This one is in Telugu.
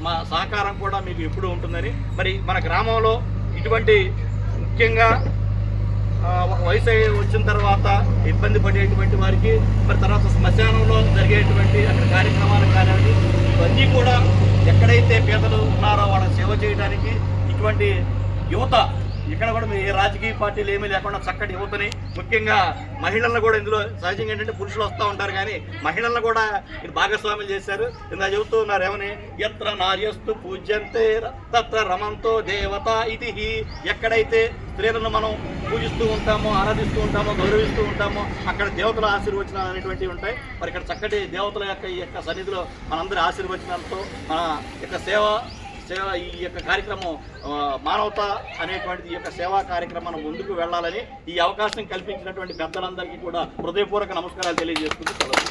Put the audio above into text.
మా సహకారం కూడా మీకు ఎప్పుడూ ఉంటుందని, మరి మన గ్రామంలో ఇటువంటి ముఖ్యంగా వయసు వచ్చిన తర్వాత ఇబ్బంది పడేటువంటి వారికి, మరి తర్వాత శ్మశానంలో జరిగేటువంటి అక్కడ కార్యక్రమాలు కానివ్వండి, ఇవన్నీ కూడా ఎక్కడైతే పేదలు ఉన్నారో వాళ్ళకి సేవ చేయడానికి ఇటువంటి యువత, ఇక్కడ కూడా మీ ఏ రాజకీయ పార్టీలు ఏమీ లేకుండా చక్కటి యువతని, ముఖ్యంగా మహిళలను కూడా ఇందులో సహజంగా ఏంటంటే పురుషులు వస్తూ ఉంటారు కానీ మహిళలను కూడా ఇది భాగస్వాములు చేశారు. ఇందా చెబుతూ ఉన్నారు ఏమని, ఎత్ర నార్యస్తు పూజ్యంతే తత్ర రమంతో దేవత ఇది. ఎక్కడైతే స్త్రీలను మనం పూజిస్తూ ఉంటామో, ఆరాధిస్తూ ఉంటామో, గౌరవిస్తూ ఉంటామో అక్కడ దేవతల ఆశీర్వచనాలు అనేటువంటివి ఉంటాయి. మరి ఇక్కడ చక్కటి దేవతల యొక్క ఈ యొక్క సన్నిధిలో మనందరి ఆశీర్వచనాలతో మన యొక్క సేవ ఈ యొక్క కార్యక్రమం మానవత అనేటువంటిది ఈ యొక్క సేవా కార్యక్రమం ముందుకు వెళ్ళాలని ఈ అవకాశం కల్పించినటువంటి పెద్దలందరికీ కూడా హృదయపూర్వక నమస్కారాలు తెలియజేసుకుంటూ సెలవు.